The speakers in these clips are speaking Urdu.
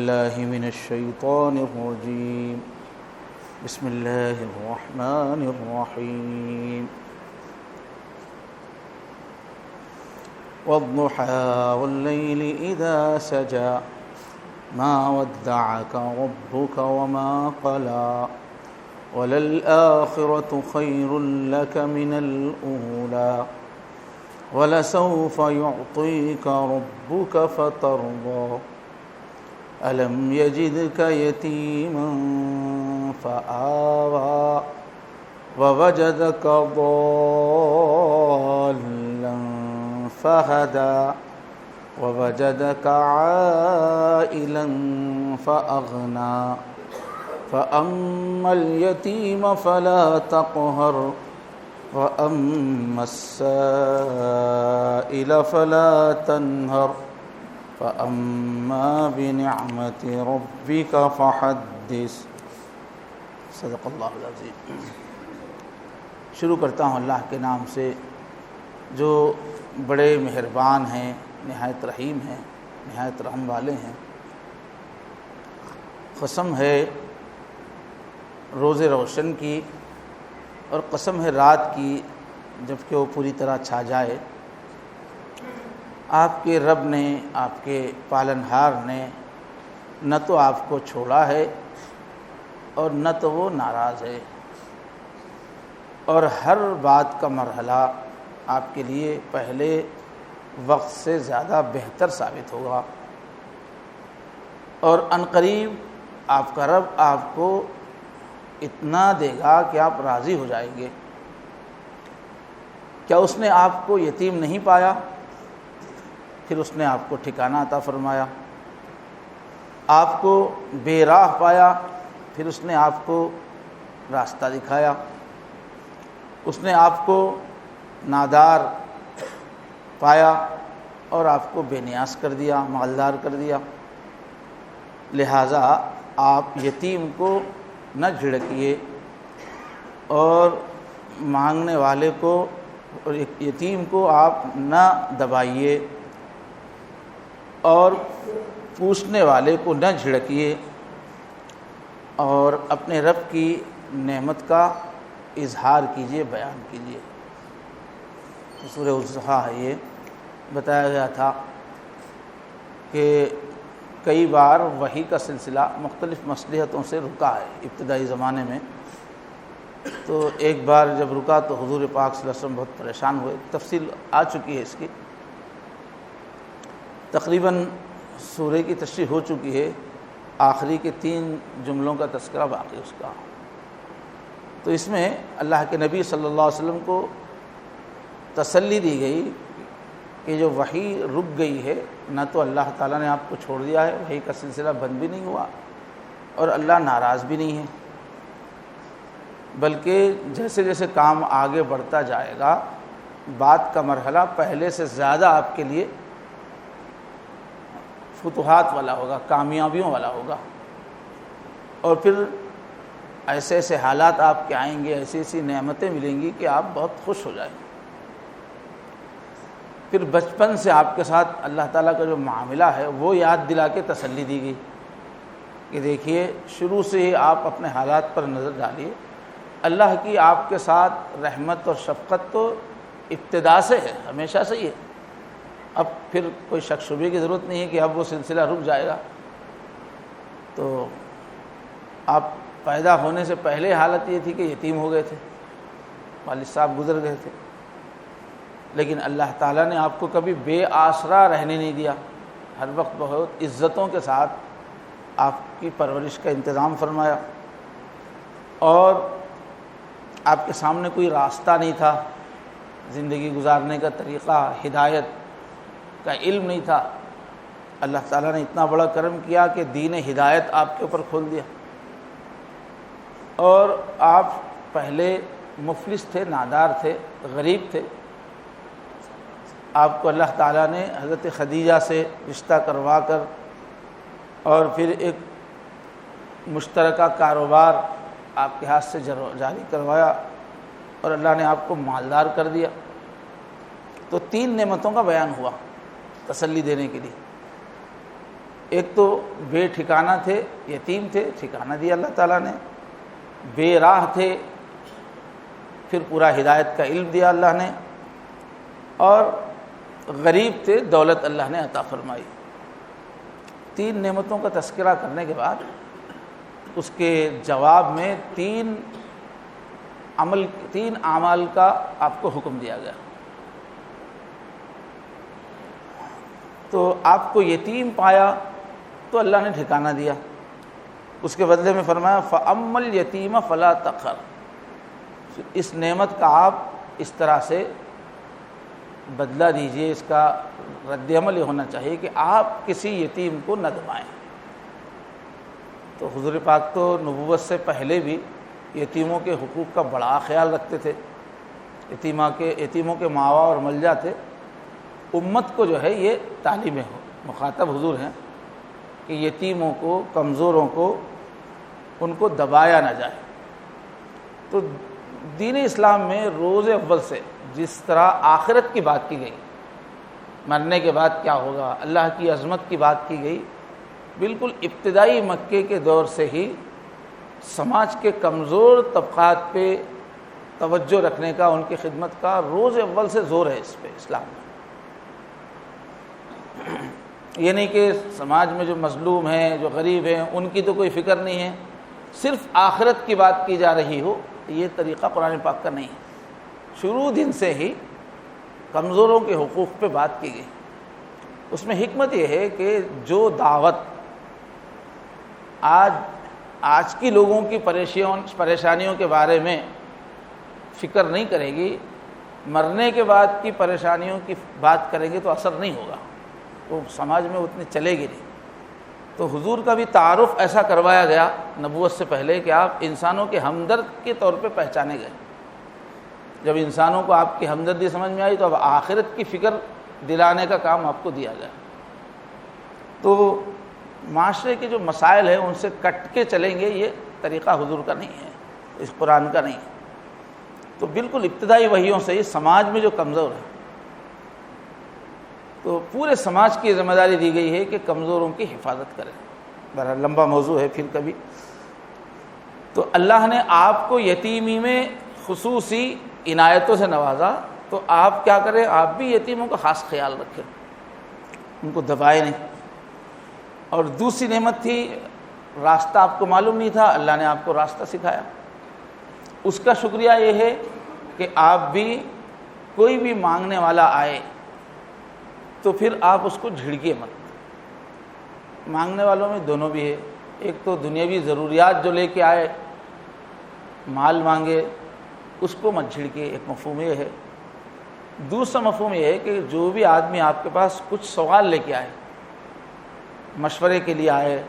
بالله من الشيطان الرجيم بسم الله الرحمن الرحيم والضحى والليل إذا سجى ما ودعك ربك وما قلى وللآخرة خير لك من الأولى وَلَسَوْفَ يُعْطِيكَ رَبُّكَ فَتَرْضَى أَلَمْ يَجِدْكَ يَتِيمًا فَآوَى وَوَجَدَكَ ضَالًّا فَهَدَى وَوَجَدَكَ عَائِلًا فَأَغْنَى فَأَمَّا الْيَتِيمَ فَلَا تَقْهَرْ وَأَمَّا السَّائِلَ فَلَا تَنْهَرْ فَأَمَّا بِنِعْمَةِ رَبِّكَ فَحَدِّثْ صدق اللہ العظیم۔ شروع کرتا ہوں اللہ کے نام سے جو بڑے مہربان ہیں، نہایت رحیم ہیں، نہایت رحم والے ہیں۔ قسم ہے روز روشن کی اور قسم ہے رات کی جب کہ وہ پوری طرح چھا جائے۔ آپ کے رب نے، آپ کے پالنہار نے نہ تو آپ کو چھوڑا ہے اور نہ تو وہ ناراض ہے، اور ہر بات کا مرحلہ آپ کے لیے پہلے وقت سے زیادہ بہتر ثابت ہوگا، اور عنقریب آپ کا رب آپ کو اتنا دے گا کہ آپ راضی ہو جائیں گے۔ کیا اس نے آپ کو یتیم نہیں پایا؟ پھر اس نے آپ کو ٹھکانہ عطا فرمایا۔ آپ کو بے راہ پایا، پھر اس نے آپ کو راستہ دکھایا۔ اس نے آپ کو نادار پایا اور آپ کو بے نیاز کر دیا، مالدار کر دیا۔ لہٰذا آپ یتیم کو نہ جھڑکیے اور مانگنے والے کو اور یتیم کو آپ نہ دبائیے اور پوچھنے والے کو نہ جھڑکیے، اور اپنے رب کی نعمت کا اظہار کیجیے، بیان کیجیے۔ سورہ الضحیٰ ہے، یہ بتایا گیا تھا کہ کئی بار وحی کا سلسلہ مختلف مصلحتوں سے رکا ہے ابتدائی زمانے میں۔ تو ایک بار جب رکا تو حضور پاک صلی اللہ علیہ وسلم بہت پریشان ہوئے۔ تفصیل آ چکی ہے اس کی، تقریباً سورہ کی تشریح ہو چکی ہے، آخری کے 3 جملوں کا تذکرہ باقی اس کا۔ تو اس میں اللہ کے نبی صلی اللہ علیہ وسلم کو تسلی دی گئی کہ جو وحی رک گئی ہے، نہ تو اللہ تعالیٰ نے آپ کو چھوڑ دیا ہے، وحی کا سلسلہ بند بھی نہیں ہوا، اور اللہ ناراض بھی نہیں ہے، بلکہ جیسے جیسے کام آگے بڑھتا جائے گا بات کا مرحلہ پہلے سے زیادہ آپ کے لیے فتوحات والا ہوگا، کامیابیوں والا ہوگا، اور پھر ایسے ایسے حالات آپ کے آئیں گے، ایسی ایسی نعمتیں ملیں گی کہ آپ بہت خوش ہو جائیں گے۔ پھر بچپن سے آپ کے ساتھ اللہ تعالیٰ کا جو معاملہ ہے وہ یاد دلا کے تسلی دی گئی کہ دیکھیے شروع سے ہی آپ اپنے حالات پر نظر ڈالیے، اللہ کی آپ کے ساتھ رحمت اور شفقت تو ابتدا سے ہے، ہمیشہ سے ہی ہے۔ اب پھر کوئی شک شبے کی ضرورت نہیں ہے کہ اب وہ سلسلہ رک جائے گا۔ تو آپ پیدا ہونے سے پہلے حالت یہ تھی کہ یتیم ہو گئے تھے، والد صاحب گزر گئے تھے، لیکن اللہ تعالیٰ نے آپ کو کبھی بے آسرا رہنے نہیں دیا، ہر وقت بہت عزتوں کے ساتھ آپ کی پرورش کا انتظام فرمایا، اور آپ کے سامنے کوئی راستہ نہیں تھا، زندگی گزارنے کا طریقہ، ہدایت کا علم نہیں تھا۔ اللہ تعالیٰ نے اتنا بڑا کرم کیا کہ دین ہدایت آپ کے اوپر کھول دیا، اور آپ پہلے مفلس تھے، نادار تھے، غریب تھے۔ آپ کو اللہ تعالیٰ نے حضرت خدیجہ سے رشتہ کروا کر اور پھر ایک مشترکہ کاروبار آپ کے ہاتھ سے جاری کروایا، اور اللہ نے آپ کو مالدار کر دیا۔ تو 3 نعمتوں کا بیان ہوا تسلی دینے کے لیے۔ ایک تو بے ٹھکانہ تھے، یتیم تھے، ٹھکانہ دیا اللہ تعالیٰ نے، بے راہ تھے، پھر پورا ہدایت کا علم دیا اللہ نے، اور غریب تھے، دولت اللہ نے عطا فرمائی۔ 3 نعمتوں کا تذکرہ کرنے کے بعد اس کے جواب میں 3 اعمال کا آپ کو حکم دیا گیا۔ تو آپ کو یتیم پایا تو اللہ نے ٹھکانہ دیا، اس کے بدلے میں فرمایا فَأَمَّا الْيَتِيمَ فَلَا تَقْهَرْ، اس نعمت کا آپ اس طرح سے بدلہ دیجئے، اس کا رد عمل یہ ہونا چاہیے کہ آپ کسی یتیم کو نہ دبائیں۔ تو حضور پاک تو نبوت سے پہلے بھی یتیموں کے حقوق کا بڑا خیال رکھتے تھے، یتیموں کے ماوا اور ملجا تھے۔ امت کو جو ہے یہ تعلیم مخاطب حضور ہیں کہ یتیموں کو، کمزوروں کو، ان کو دبایا نہ جائے۔ تو دین اسلام میں روز اول سے جس طرح آخرت کی بات کی گئی، مرنے کے بعد کیا ہوگا، اللہ کی عظمت کی بات کی گئی، بالکل ابتدائی مکے کے دور سے ہی سماج کے کمزور طبقات پہ توجہ رکھنے کا، ان کی خدمت کا روز اول سے زور ہے اس پہ اسلام میں۔ یہ نہیں کہ سماج میں جو مظلوم ہیں، جو غریب ہیں، ان کی تو کوئی فکر نہیں ہے، صرف آخرت کی بات کی جا رہی ہو، یہ طریقہ قرآن پاک کا نہیں ہے۔ شروع دن سے ہی کمزوروں کے حقوق پہ بات کی گئی۔ اس میں حکمت یہ ہے کہ جو دعوت آج کی لوگوں کی پریشانیوں کے بارے میں فکر نہیں کرے گی، مرنے کے بعد کی پریشانیوں کی بات کریں گے تو اثر نہیں ہوگا، وہ سماج میں اتنی چلے گی نہیں۔ تو حضور کا بھی تعارف ایسا کروایا گیا نبوت سے پہلے کہ آپ انسانوں کے ہمدرد کے طور پہ پہچانے گئے۔ جب انسانوں کو آپ کی ہمدردی سمجھ میں آئی تو اب آخرت کی فکر دلانے کا کام آپ کو دیا گیا۔ تو معاشرے کے جو مسائل ہیں ان سے کٹ کے چلیں گے، یہ طریقہ حضور کا نہیں ہے، اس قرآن کا نہیں ہے۔ تو بالکل ابتدائی وحیوں سے ہی سماج میں جو کمزور ہے، تو پورے سماج کی ذمہ داری دی گئی ہے کہ کمزوروں کی حفاظت کریں۔ بہرحال لمبا موضوع ہے، پھر کبھی۔ تو اللہ نے آپ کو یتیمی میں خصوصی عنایتوں سے نوازا، تو آپ کیا کریں، آپ بھی یتیموں کا خاص خیال رکھیں، ان کو دبائے نہیں۔ اور دوسری نعمت تھی، راستہ آپ کو معلوم نہیں تھا، اللہ نے آپ کو راستہ سکھایا۔ اس کا شکریہ یہ ہے کہ آپ بھی، کوئی بھی مانگنے والا آئے تو پھر آپ اس کو جھڑکیے مت۔ مانگنے والوں میں دونوں بھی ہے، ایک تو دنیاوی ضروریات جو لے کے آئے، مال مانگے، اس کو مت جھڑکیے، ایک مفہوم یہ ہے۔ دوسرا مفہوم یہ ہے کہ جو بھی آدمی آپ کے پاس کچھ سوال لے کے آئے، مشورے کے لیے آئے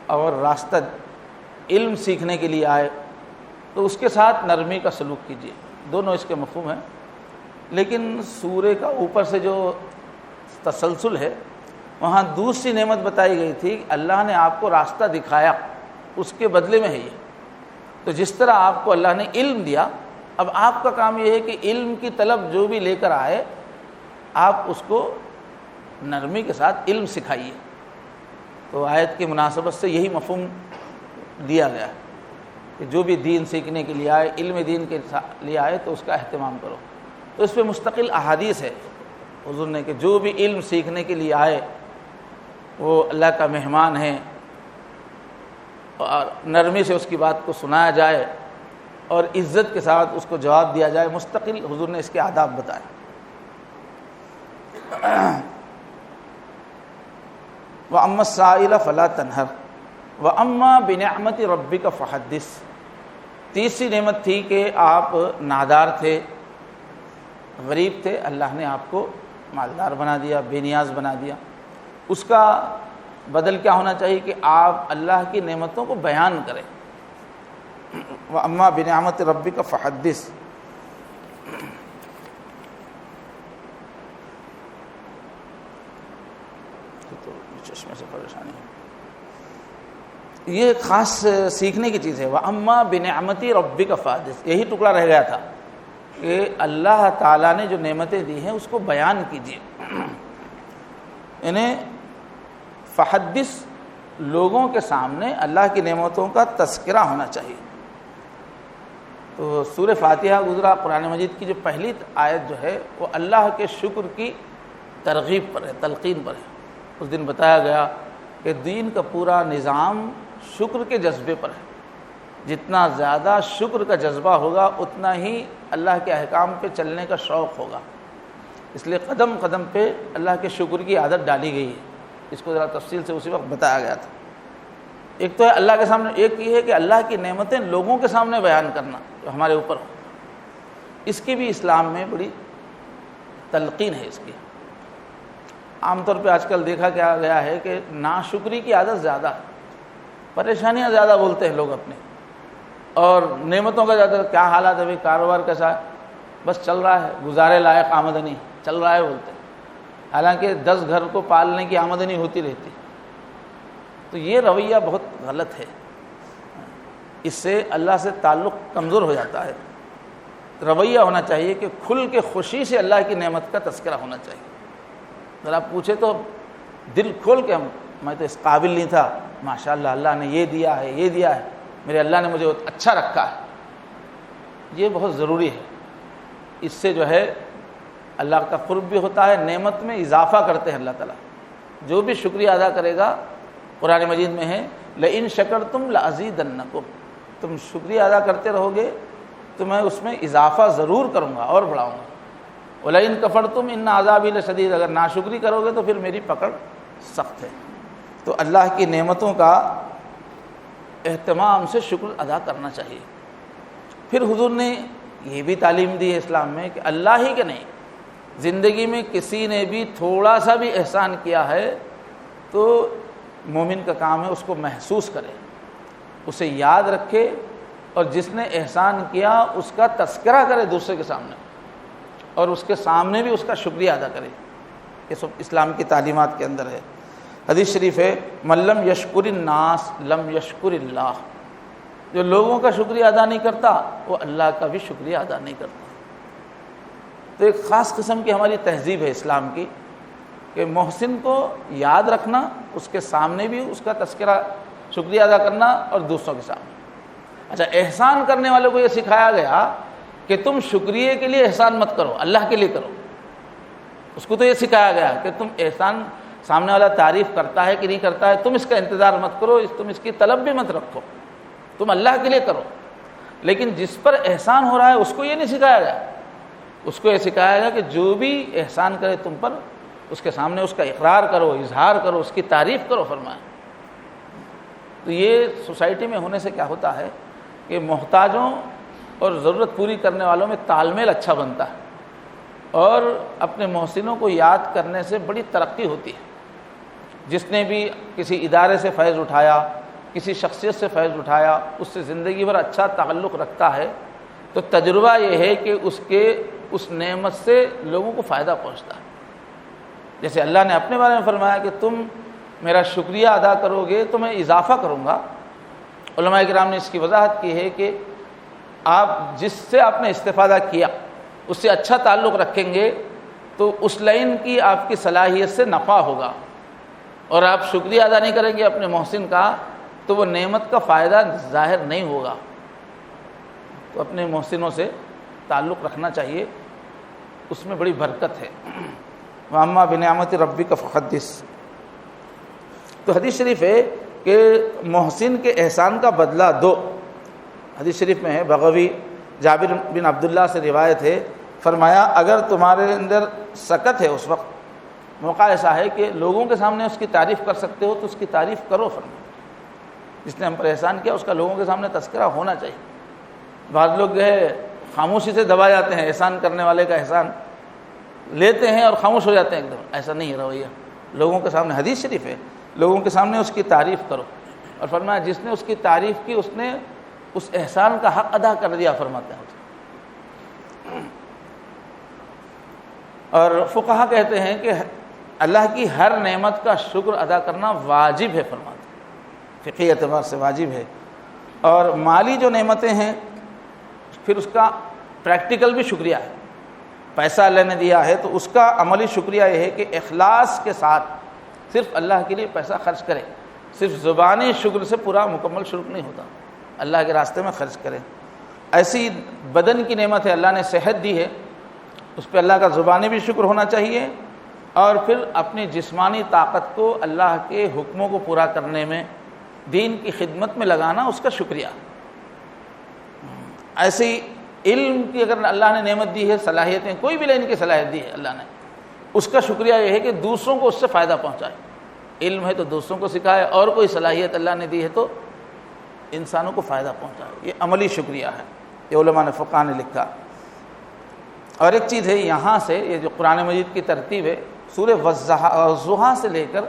اور راستہ علم سیکھنے کے لیے آئے، تو اس کے ساتھ نرمی کا سلوک کیجیے۔ دونوں اس کے مفہوم ہیں۔ لیکن سورہ کا اوپر سے جو تسلسل ہے، وہاں دوسری نعمت بتائی گئی تھی کہ اللہ نے آپ کو راستہ دکھایا، اس کے بدلے میں ہے یہ۔ تو جس طرح آپ کو اللہ نے علم دیا، اب آپ کا کام یہ ہے کہ علم کی طلب جو بھی لے کر آئے، آپ اس کو نرمی کے ساتھ علم سکھائیے۔ تو آیت کی مناسبت سے یہی مفہوم دیا گیا کہ جو بھی دین سیکھنے کے لیے آئے، علم دین کے لیے آئے، تو اس کا اہتمام کرو۔ تو اس پہ مستقل احادیث ہے حضور نے کہ جو بھی علم سیکھنے کے لیے آئے وہ اللہ کا مہمان ہے، اور نرمی سے اس کی بات کو سنایا جائے اور عزت کے ساتھ اس کو جواب دیا جائے۔ مستقل حضور نے اس کے آداب بتائے۔ وَأَمَّا السَّائِلَ فَلَا تَنْهَرْ وَأَمَّا بِنِعْمَةِ رَبِّكَ فَحَدِّثْ۔ تیسری نعمت تھی کہ آپ نادار تھے، غریب تھے، اللہ نے آپ کو مالدار بنا دیا، بے نیاز بنا دیا۔ اس کا بدل کیا ہونا چاہیے کہ آپ اللہ کی نعمتوں کو بیان کریں۔ وَأَمَّا بِنِعْمَةِ رَبِّكَ فَحَدِّثْ۔ تو چشمے سے پریشانی ہے، یہ ایک خاص سیکھنے کی چیز ہے۔ وَأَمَّا بِنِعْمَةِ رَبِّكَ فَحَدِّثْ، یہی ٹکڑا رہ گیا تھا کہ اللہ تعالیٰ نے جو نعمتیں دی ہیں اس کو بیان کیجیے۔ یعنی فحدث لوگوں کے سامنے اللہ کی نعمتوں کا تذکرہ ہونا چاہیے۔ تو سورہ فاتحہ گزرا، قرآن مجید کی جو پہلی آیت جو ہے وہ اللہ کے شکر کی ترغیب پر ہے، تلقین پر ہے۔ اس دن بتایا گیا کہ دین کا پورا نظام شکر کے جذبے پر ہے، جتنا زیادہ شکر کا جذبہ ہوگا اتنا ہی اللہ کے احکام پہ چلنے کا شوق ہوگا۔ اس لیے قدم قدم پہ اللہ کے شکر کی عادت ڈالی گئی ہے۔ اس کو ذرا تفصیل سے اسی وقت بتایا گیا تھا۔ ایک تو ہے اللہ کے سامنے، ایک یہ ہے کہ اللہ کی نعمتیں لوگوں کے سامنے بیان کرنا جو ہمارے اوپر ہو، اس کی بھی اسلام میں بڑی تلقین ہے اس کی۔ عام طور پہ آج کل دیکھا کیا گیا ہے کہ ناشکری کی عادت زیادہ ہے، پریشانیاں زیادہ بولتے ہیں لوگ اپنے، اور نعمتوں کا زیادہ کیا حالات ہے، کاروبار کیسا ہے، بس چل رہا ہے، گزارے لائق آمدنی چل رہا ہے بولتے ہیں، حالانکہ 10 گھر کو پالنے کی آمدنی ہوتی رہتی۔ تو یہ رویہ بہت غلط ہے، اس سے اللہ سے تعلق کمزور ہو جاتا ہے۔ رویہ ہونا چاہیے کہ کھل کے خوشی سے اللہ کی نعمت کا تذکرہ ہونا چاہیے۔ اگر آپ پوچھیں تو دل کھول کے، میں تو اس قابل نہیں تھا، ماشاءاللہ اللہ نے یہ دیا ہے، یہ دیا ہے، میرے اللہ نے مجھے اچھا رکھا ہے، یہ بہت ضروری ہے۔ اس سے جو ہے اللہ کا قرب بھی ہوتا ہے، نعمت میں اضافہ کرتے ہیں اللہ تعالیٰ۔ جو بھی شکریہ ادا کرے گا، قرآن مجید میں ہے لئن شکرتم لازیدنکم، تم شکریہ ادا کرتے رہو گے تو میں اس میں اضافہ ضرور کروں گا اور بڑھاؤں گا۔ وَلَئِن كَفَرْتُمْ إِنَّ عَذَابِي لَشَدِيدٌ، اگر ناشکری کرو گے تو پھر میری پکڑ سخت ہے۔ تو اللہ کی نعمتوں کا اہتمام سے شکر ادا کرنا چاہیے۔ پھر حضور نے یہ بھی تعلیم دی ہے اسلام میں کہ اللہ ہی کے نہیں، زندگی میں کسی نے بھی تھوڑا سا بھی احسان کیا ہے تو مومن کا کام ہے اس کو محسوس کرے، اسے یاد رکھے، اور جس نے احسان کیا اس کا تذکرہ کرے دوسرے کے سامنے، اور اس کے سامنے بھی اس کا شکریہ ادا کرے۔ یہ سب اسلام کی تعلیمات کے اندر ہے۔ حدیث شریف ہے من لم یشکر الناس لم یشکر اللہ، جو لوگوں کا شکریہ ادا نہیں کرتا وہ اللہ کا بھی شکریہ ادا نہیں کرتا۔ تو ایک خاص قسم کی ہماری تہذیب ہے اسلام کی کہ محسن کو یاد رکھنا، اس کے سامنے بھی اس کا تذکرہ شکریہ ادا کرنا، اور دوسروں کے سامنے۔ اچھا، احسان کرنے والوں کو یہ سکھایا گیا کہ تم شکریہ کے لیے احسان مت کرو، اللہ کے لیے کرو۔ اس کو تو یہ سکھایا گیا کہ تم احسان، سامنے والا تعریف کرتا ہے کہ نہیں کرتا ہے، تم اس کا انتظار مت کرو، تم اس کی طلب بھی مت رکھو، تم اللہ کے لیے کرو۔ لیکن جس پر احسان ہو رہا ہے اس کو یہ نہیں سکھایا گیا، اس کو یہ سکھایا گیا کہ جو بھی احسان کرے تم پر، اس کے سامنے اس کا اقرار کرو، اظہار کرو، اس کی تعریف کرو، فرمایا۔ تو یہ سوسائٹی میں ہونے سے کیا ہوتا ہے کہ محتاجوں اور ضرورت پوری کرنے والوں میں تال میل اچھا بنتا ہے، اور اپنے محسنوں کو یاد کرنے سے بڑی ترقی ہوتی ہے۔ جس نے بھی کسی ادارے سے فیض اٹھایا، کسی شخصیت سے فیض اٹھایا، اس سے زندگی بھر اچھا تعلق رکھتا ہے، تو تجربہ یہ ہے کہ اس نعمت سے لوگوں کو فائدہ پہنچتا ہے۔ جیسے اللہ نے اپنے بارے میں فرمایا کہ تم میرا شکریہ ادا کرو گے تو میں اضافہ کروں گا۔ علماء کرام نے اس کی وضاحت کی ہے کہ آپ جس سے آپ نے استفادہ کیا اس سے اچھا تعلق رکھیں گے تو اس لائن کی آپ کی صلاحیت سے نفع ہوگا، اور آپ شکریہ ادا نہیں کریں گے اپنے محسن کا تو وہ نعمت کا فائدہ ظاہر نہیں ہوگا۔ تو اپنے محسنوں سے تعلق رکھنا چاہیے، اس میں بڑی برکت ہے۔ وَأَمَّا بِنِعْمَتِ رَبِّكَ فَحَدِّثْ۔ تو حدیث شریف ہے کہ محسن کے احسان کا بدلہ دو۔ حدیث شریف میں ہے، بغوی جابر بن عبداللہ سے روایت ہے، فرمایا اگر تمہارے اندر سکت ہے، اس وقت موقع ایسا ہے کہ لوگوں کے سامنے اس کی تعریف کر سکتے ہو تو اس کی تعریف کرو۔ فرمایا جس نے ہم پر احسان کیا اس کا لوگوں کے سامنے تذکرہ ہونا چاہیے۔ بعض لوگ جو ہے خاموشی سے دبا جاتے ہیں، احسان کرنے والے کا احسان لیتے ہیں اور خاموش ہو جاتے ہیں ایک دم۔ ایسا نہیں ہے رویہ، لوگوں کے سامنے، حدیث شریف ہے، لوگوں کے سامنے اس کی تعریف کرو۔ اور فرمایا جس نے اس کی تعریف کی اس نے اس احسان کا حق ادا کر دیا، فرماتے ہیں۔ اور فقہا کہتے ہیں کہ اللہ کی ہر نعمت کا شکر ادا کرنا واجب ہے، فرماتے ہیں، فقہی اعتبار سے واجب ہے۔ اور مالی جو نعمتیں ہیں پھر اس کا پریکٹیکل بھی شکریہ ہے۔ پیسہ اللہ نے دیا ہے تو اس کا عملی شکریہ یہ ہے کہ اخلاص کے ساتھ صرف اللہ کے لیے پیسہ خرچ کرے، صرف زبانی شکر سے پورا مکمل شکر نہیں ہوتا، اللہ کے راستے میں خرچ کریں۔ ایسی بدن کی نعمت ہے، اللہ نے صحت دی ہے، اس پہ اللہ کا زبانی بھی شکر ہونا چاہیے، اور پھر اپنی جسمانی طاقت کو اللہ کے حکموں کو پورا کرنے میں، دین کی خدمت میں لگانا، اس کا شکریہ۔ ایسی علم کی اگر اللہ نے نعمت دی ہے، صلاحیتیں کوئی بھی لین کی صلاحیت دی ہے اللہ نے، اس کا شکریہ یہ ہے کہ دوسروں کو اس سے فائدہ پہنچائے۔ علم ہے تو دوسروں کو سکھائے، اور کوئی صلاحیت اللہ نے دی ہے تو انسانوں کو فائدہ پہنچائے، یہ عملی شکریہ ہے، یہ علماء نے فقہ نے لکھا۔ اور ایک چیز ہے یہاں سے، یہ جو قرآن مجید کی ترتیب ہے، سورہ والضحیٰ سے لے کر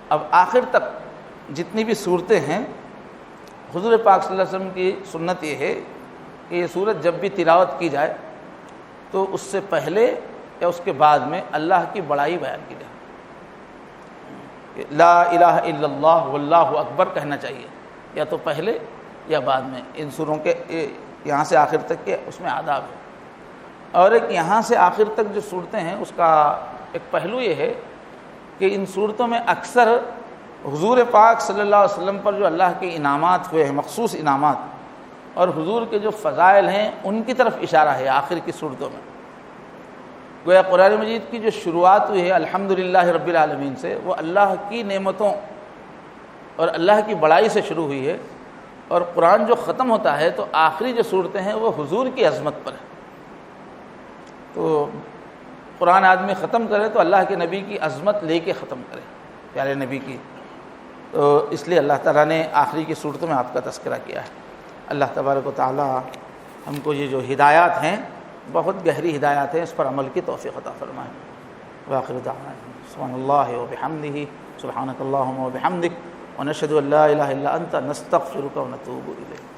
اب آخر تک جتنی بھی صورتیں ہیں، حضور پاک صلی اللہ علیہ وسلم کی سنت یہ ہے کہ یہ سورت جب بھی تلاوت کی جائے تو اس سے پہلے یا اس کے بعد میں اللہ کی بڑائی بیان کی جائے، لا الہ الا اللہ واللہ اکبر کہنا چاہیے، یا تو پہلے یا بعد میں۔ ان سوروں کے یہاں سے آخر تک کے اس میں آداب ہے۔ اور ایک یہاں سے آخر تک جو صورتیں ہیں اس کا ایک پہلو یہ ہے کہ ان صورتوں میں اکثر حضور پاک صلی اللہ علیہ وسلم پر جو اللہ کے انعامات ہوئے ہیں، مخصوص انعامات، اور حضور کے جو فضائل ہیں ان کی طرف اشارہ ہے آخر کی صورتوں میں۔ گویا قرآن مجید کی جو شروعات ہوئی ہے الحمدللہ رب العالمین سے، وہ اللہ کی نعمتوں اور اللہ کی بڑائی سے شروع ہوئی ہے، اور قرآن جو ختم ہوتا ہے تو آخری جو صورتیں ہیں وہ حضور کی عظمت پر ہے۔ تو قرآن آدمی ختم کرے تو اللہ کے نبی کی عظمت لے کے ختم کرے، پیارے نبی کی۔ تو اس لیے اللہ تعالیٰ نے آخری کی صورتوں میں آپ کا تذکرہ کیا ہے۔ اللہ تبارک و تعالیٰ ہم کو یہ جو ہدایات ہیں، بہت گہری ہدایات ہیں، اس پر عمل کی توفیق عطا فرمائے۔ وآخر دعوانا سبحان اللہ وبحمدہ، سبحانک اللہم وبحمدک، ونشہد ان لا الہ الا انت، نستغفرک ونتوب الیک۔